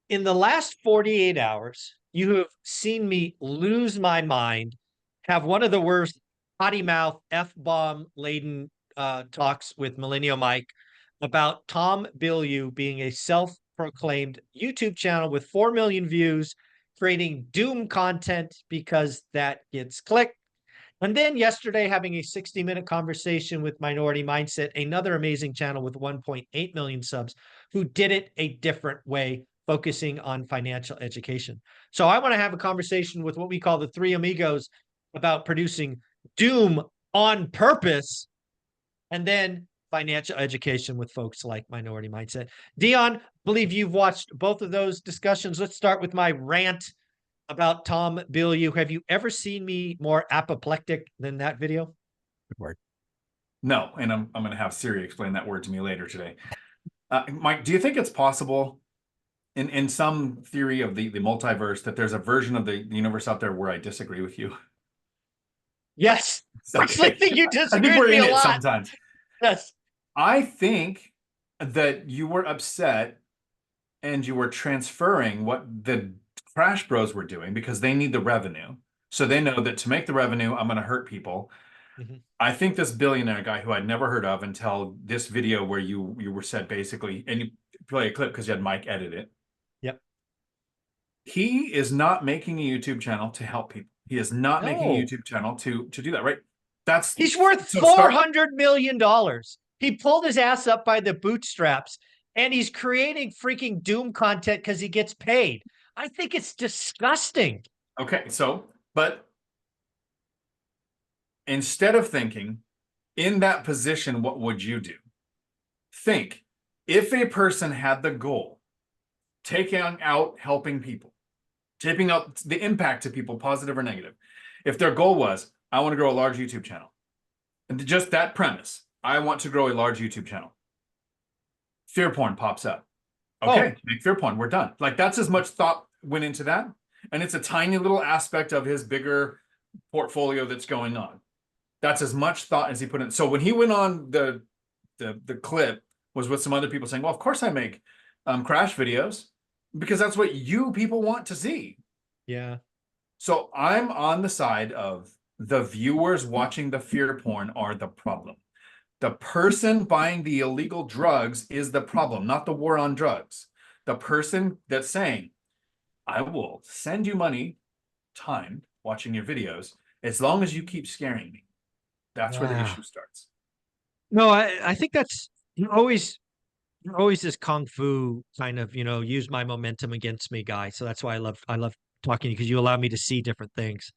in the last 48 hours, you have seen me lose my mind, have one of the worst potty mouth, F-bomb laden talks with Millennial Mike about Tom Bilyeu being a self-proclaimed YouTube channel with 4 million views, creating doom content because that gets clicked. And then yesterday, having a 60-minute conversation with Minority Mindset, another amazing channel with 1.8 million subs, who did it a different way, focusing on financial education. So I want to have a conversation with what we call the three amigos about producing doom on purpose, and then financial education with folks like Minority Mindset. Dion, believe you've watched both of those discussions. Let's start with my rant about Tom Bilyeu. Have you ever seen me more apoplectic than that video? Good word. No, and I'm going to have Siri explain that word to me later today. Mike, do you think it's possible in some theory of the multiverse that there's a version of the universe out there where I disagree with you? Yes. Okay. Actually, think you I disagree think we're with me in a it lot. sometimes. Yes. I think that you were upset and you were transferring what the Crash Bros were doing because they need the revenue. So they know that to make the revenue, I'm going to hurt people. I think this billionaire guy who I'd never heard of until this video where you were said basically, and you play a clip because you had Mike edit it. Yep. He is not making a YouTube channel to help people. He is not making a No. YouTube channel to do that, right? He's worth so $400 million. He pulled his ass up by the bootstraps, and he's creating freaking doom content because he gets paid. I think it's disgusting. Okay, but instead of thinking in that position, what would you do? Think if a person had the goal, taking out helping people, taking out the impact to people, positive or negative. If their goal was, I want to grow a large YouTube channel, and just that premise, I want to grow a large YouTube channel. Fear porn pops up. Okay, make fear porn. We're done. Like that's as much thought went into that, and it's a tiny little aspect of his bigger portfolio that's going on. That's as much thought as he put in. So when he went on the clip was with some other people saying, well, of course I make crash videos because that's what you people want to see. Yeah. So I'm on the side of the viewers watching the fear porn are the problem. The person buying the illegal drugs is the problem, not the war on drugs. The person that's saying, I will send you money, time, watching your videos, as long as you keep scaring me. That's where the issue starts. No, I think that's always this kung fu kind of, use my momentum against me guy. So that's why I love talking to you, because you allow me to see different things.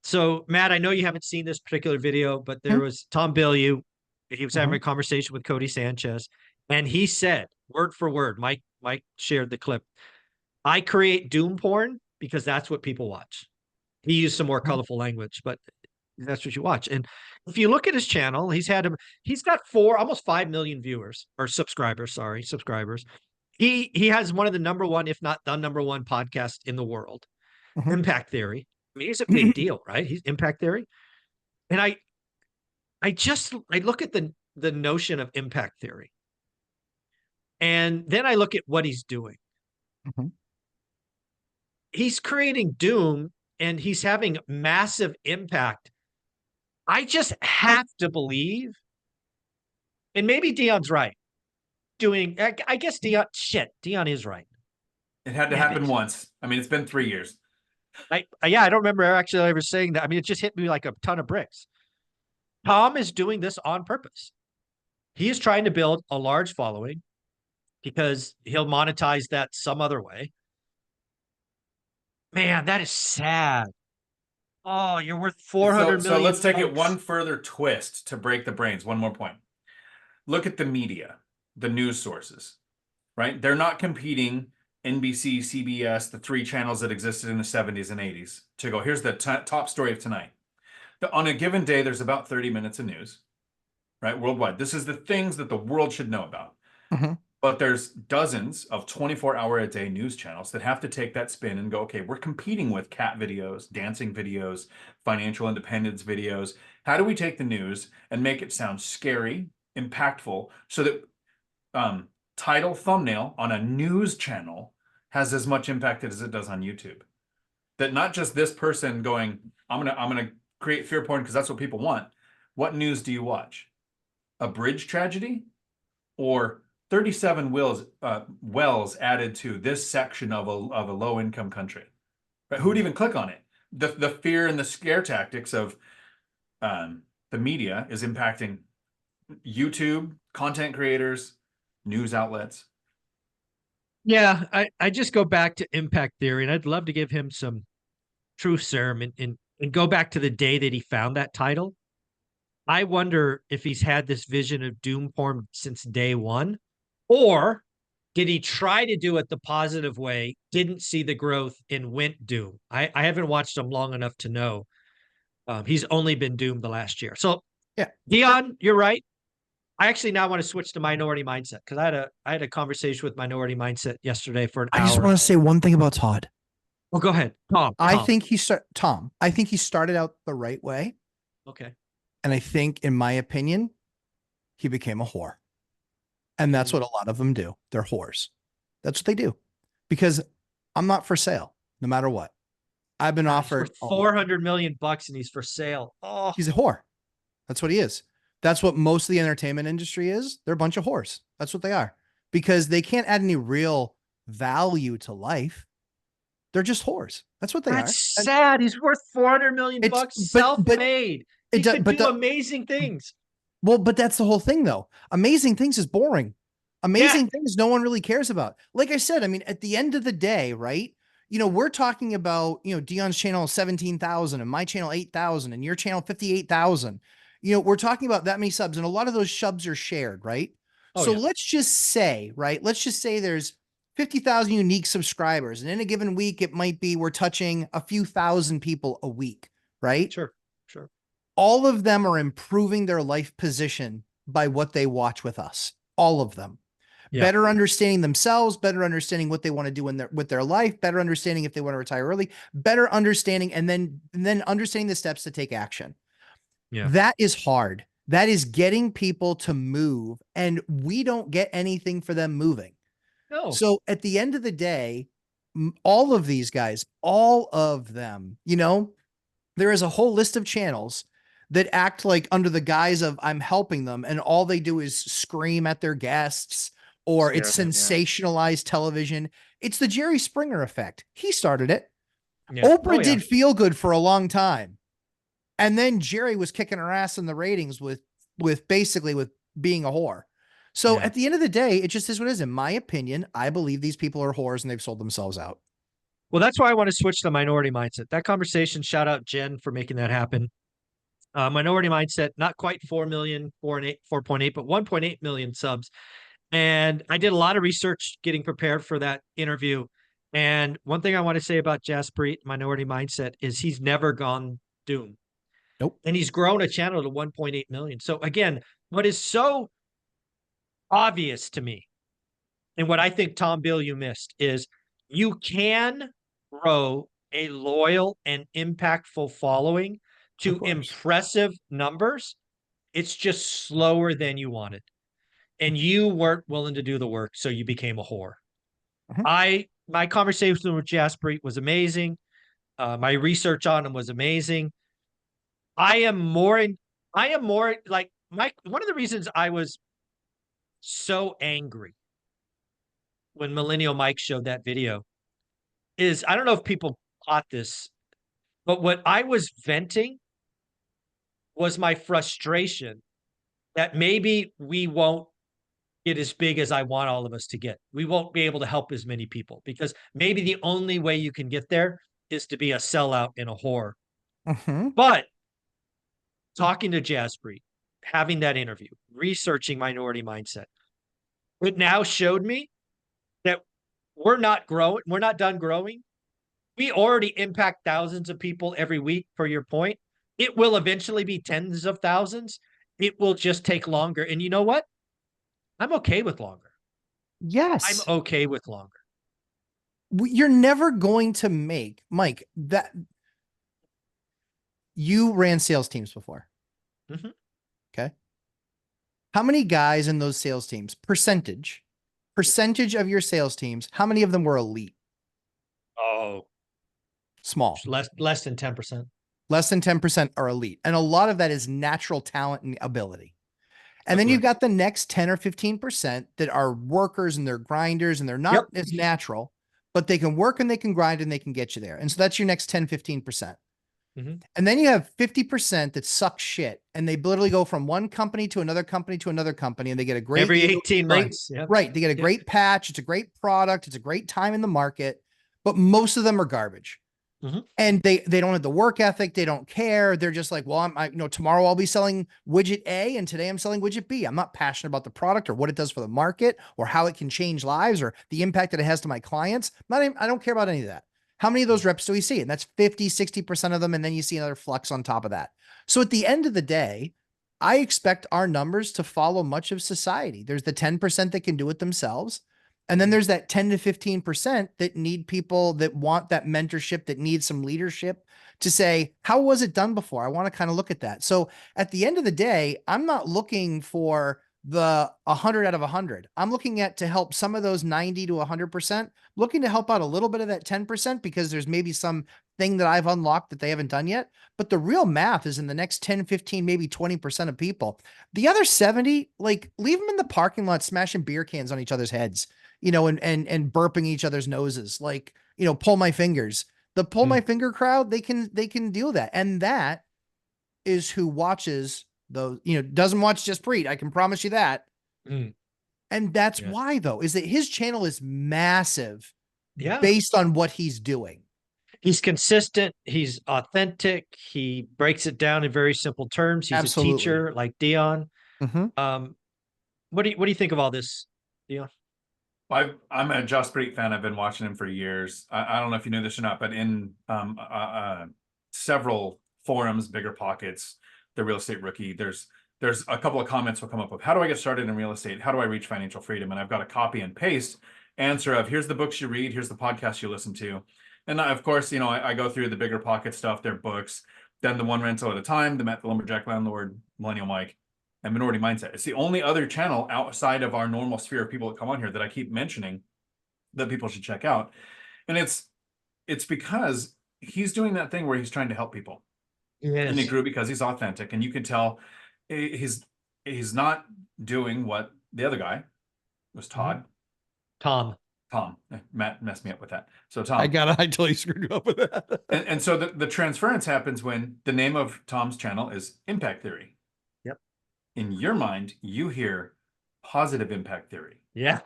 So Matt, I know you haven't seen this particular video, but there was Tom Bilyeu. He was having a conversation with Cody Sanchez, and he said, word for word, Mike shared the clip, I create doom porn because that's what people watch. He used some more colorful language, but that's what you watch. And if you look at his channel, he's got almost 5 million viewers or subscribers. Sorry, subscribers. He has one of the number one, if not the number one podcast in the world, Impact Theory. I mean, he's a big deal, right? He's Impact Theory. And I look at the notion of Impact Theory. And then I look at what he's doing. He's creating doom and he's having massive impact. I just have to believe, and maybe Dion's right. I guess Dion is right. It had to happen once. I mean, it's been 3 years. I don't remember actually ever saying that. I mean, it just hit me like a ton of bricks. Tom is doing this on purpose. He is trying to build a large following because he'll monetize that some other way. Man, that is sad. Oh, you're worth 400 million. So let's take it one further twist to break the brains. One more point. Look at the media, the news sources, right? They're not competing NBC, CBS, the three channels that existed in the 70s and 80s to go, here's the top story of tonight. On a given day, there's about 30 minutes of news, right? Worldwide. This is the things that the world should know about. But there's dozens of 24-hour-a-day news channels that have to take that spin and go, okay, we're competing with cat videos, dancing videos, financial independence videos. How do we take the news and make it sound scary, impactful, so that title, thumbnail on a news channel has as much impact as it does on YouTube. That not just this person going, I'm gonna create fear porn because that's what people want. What news do you watch? A bridge tragedy or 37 wells added to this section of a low income country? But who'd even click on it? The fear and the scare tactics of the media is impacting YouTube, content creators, news outlets. Yeah, I just go back to impact theory, and I'd love to give him some truth serum and go back to the day that he found that title. I wonder if he's had this vision of doom porn since day one, or did he try to do it the positive way, didn't see the growth, and went doom? I haven't watched him long enough to know. He's only been doomed the last year. So, Yeah. Dion, you're right. I actually now want to switch to minority mindset because I had a conversation with minority mindset yesterday for an I just hour. want to say one thing about Todd. Well, go ahead, Tom. I think he started out the right way. Okay. And I think, in my opinion, he became a whore. And that's what a lot of them do. They're whores. That's what they do. Because I'm not for sale, no matter what. I've been offered $400 million and he's for sale. Oh, he's a whore. That's what he is. That's what most of the entertainment industry is. They're a bunch of whores. That's what they are. Because they can't add any real value to life. They're just whores. That's what they that's are. sad. He's worth $400 million, self-made. He could do amazing things. Well, but that's the whole thing, though. Amazing Things is boring. Amazing Things no one really cares about. Like I said, I mean, at the end of the day, right? You know, we're talking about, you know, Dion's channel 17,000 and my channel 8,000 and your channel 58,000. You know, we're talking about that many subs, and a lot of those subs are shared, right? Oh, so yeah. let's just say, right? Let's just say there's 50,000 unique subscribers, and in a given week, it might be we're touching a few thousand people a week, right? Sure. All of them are improving their life position by what they watch with us. All of them. Yeah. Better understanding themselves, better understanding what they want to do with their life, better understanding if they want to retire early, better understanding, and then understanding the steps to take action. Yeah. That is hard. That is getting people to move, and we don't get anything for them moving. No. So at the end of the day, all of these guys, all of them, you know, there is a whole list of channels that act like under the guise of I'm helping them, and all they do is scream at their guests, or it's sensationalized television. It's the Jerry Springer effect. He started it. Yeah. Oprah did feel good for a long time. And then Jerry was kicking her ass in the ratings with basically being a whore. So at the end of the day, it just is what it is. In my opinion, I believe these people are whores and they've sold themselves out. Well, that's why I want to switch to minority mindset. That conversation, shout out Jen for making that happen. Minority mindset, not quite 4 million, 4.8, but 1.8 million subs. And I did a lot of research getting prepared for that interview. And one thing I want to say about Jaspreet, minority mindset, is he's never gone doom. Nope. And he's grown a channel to 1.8 million. So again, what is so obvious to me, and what I think, Tom Bill, you missed, is you can grow a loyal and impactful following to impressive numbers. It's just slower than you wanted. And you weren't willing to do the work, so you became a whore. My conversation with Jaspreet was amazing. My research on him was amazing. I am more like one of the reasons I was so angry when Millennial Mike showed that video is, I don't know if people caught this, but what I was venting was my frustration that maybe we won't get as big as I want all of us to get. We won't be able to help as many people because maybe the only way you can get there is to be a sellout and a whore. But talking to Jaspreet, having that interview, researching minority mindset, it now showed me that we're not growing. We're not done growing. We already impact thousands of people every week, per your point. It will eventually be tens of thousands. It will just take longer. And you know what? I'm okay with longer. Yes. I'm okay with longer. You're never going to make, Mike, that you ran sales teams before. Okay. How many guys in those sales teams, percentage of your sales teams, how many of them were elite? Small. Less than 10%. Less than 10% are elite. And a lot of that is natural talent and ability. And then Agree. you've got the next 10 or 15% that are workers and they're grinders and they're not Yep. as natural, but they can work and they can grind and they can get you there. And so that's your next 10, 15%. Mhm. And then you have 50% that suck shit and they literally go from one company to another company to another company and they get a great Every yield, 18 great, months. Yep. right. They get a great patch. It's a great product. It's a great time in the market, but most of them are garbage. Mhm. And they don't have the work ethic. They don't care. They're just like, well, tomorrow I'll be selling widget A and today I'm selling widget B. I'm not passionate about the product or what it does for the market or how it can change lives or the impact that it has to my clients. I don't care about any of that. How many of those reps do we see? And that's 50, 60% of them. And then you see another flux on top of that. So at the end of the day, I expect our numbers to follow much of society. There's the 10% that can do it themselves. And then there's that 10 to 15% that need people that want that mentorship, that need some leadership to say, how was it done before? I want to kind of look at that. So at the end of the day, I'm not looking for the 100 out of 100. I'm looking at to help some of those 90 to 100%, looking to help out a little bit of that 10% because there's maybe some thing that I've unlocked that they haven't done yet. But the real math is in the next 10, 15, maybe 20% of people. The other 70, like leave them in the parking lot smashing beer cans on each other's heads, and burping each other's noses, like, pull my fingers. The pull my finger crowd, they can deal with that. And that is who watches those, doesn't watch Just Breed. I can promise you that. Mm. And that's Yeah. why though, is that his channel is massive Yeah. based on what he's doing. He's consistent. He's authentic. He breaks it down in very simple terms. He's a Absolutely. teacher like Dion. Mm-hmm. What do you think of all this, Dion? I'm a Just Breed fan. I've been watching him for years. I don't know if you knew this or not, but in several forums, Bigger Pockets, the Real Estate Rookie, there's a couple of comments will come up with, how do I get started in real estate? How do I reach financial freedom? And I've got a copy and paste answer of, here's the books you read, here's the podcast you listen to. And of course, I go through the Bigger Pocket stuff, their books, then the One Rental at a Time, the Matt the Lumberjack Landlord, Millennial Mike, and Minority Mindset. It's the only other channel outside of our normal sphere of people that come on here that I keep mentioning that people should check out. And it's because he's doing that thing where he's trying to help people. And they grew because he's authentic. And you can tell he's not doing what the other guy was Todd. Tom. Matt messed me up with that. So Tom. I totally screwed you up with that. and so the transference happens when the name of Tom's channel is Impact Theory. Yep. In your mind, you hear positive impact theory. Yeah.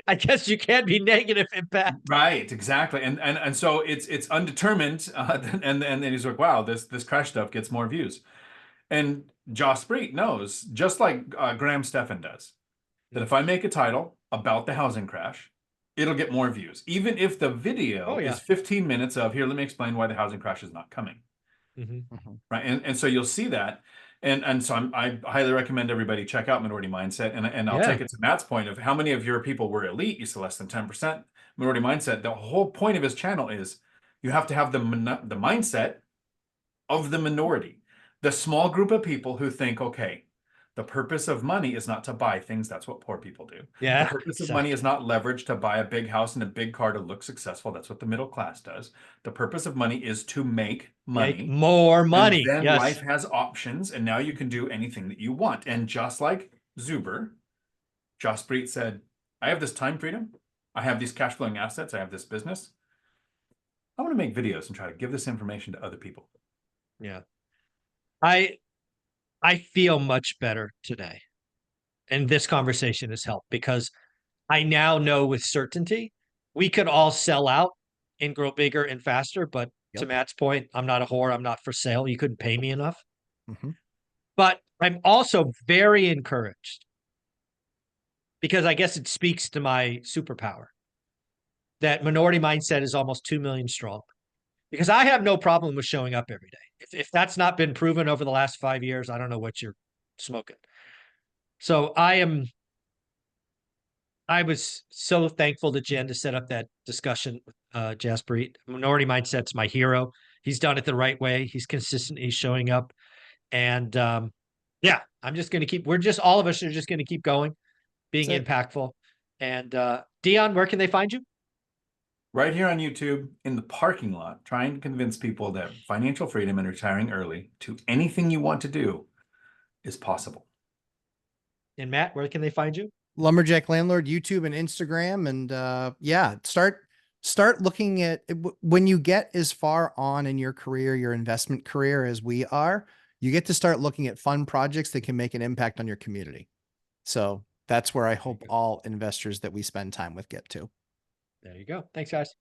I guess you can't be negative impact. Right, exactly. And so it's undetermined. And then he's like, wow, this crash stuff gets more views. And Josh Spreet knows, just like Graham Stephan does, that if I make a title about the housing crash, it'll get more views. Even if the video is 15 minutes of, here, let me explain why the housing crash is not coming. Right. And so you'll see that. And so I highly recommend everybody check out Minority Mindset. And I'll take it to Matt's point of how many of your people were elite. You said less than 10%. Minority Mindset, the whole point of his channel is you have to have the mindset of the minority, the small group of people who think, okay, the purpose of money is not to buy things. That's what poor people do. Yeah. The purpose of money is not leverage to buy a big house and a big car to look successful. That's what the middle class does. The purpose of money is to make money. Make more money. And then life has options, and now you can do anything that you want. And just like Zuber, Josh Spreet said, I have this time freedom. I have these cash flowing assets. I have this business. I want to make videos and try to give this information to other people. Yeah. I feel much better today. And this conversation has helped because I now know with certainty we could all sell out and grow bigger and faster. But to Matt's point, I'm not a whore. I'm not for sale. You couldn't pay me enough. But I'm also very encouraged because I guess it speaks to my superpower that Minority Mindset is almost 2 million strong. Because I have no problem with showing up every day. If that's not been proven over the last 5 years, I don't know what you're smoking. So I was so thankful to Jen to set up that discussion with Jasper. Minority Mindset's my hero. He's done it the right way. He's consistent. He's showing up. And yeah, I'm just going to keep, all of us are just going to keep going, being impactful. And Dion, where can they find you? right here on YouTube in the parking lot, trying to convince people that financial freedom and retiring early to anything you want to do is possible. And Matt, where can they find you? Lumberjack Landlord, YouTube and Instagram. And yeah, start looking at when you get as far on in your career, your investment career as we are, you get to start looking at fun projects that can make an impact on your community. So that's where I hope all investors that we spend time with get to. There you go. Thanks, guys.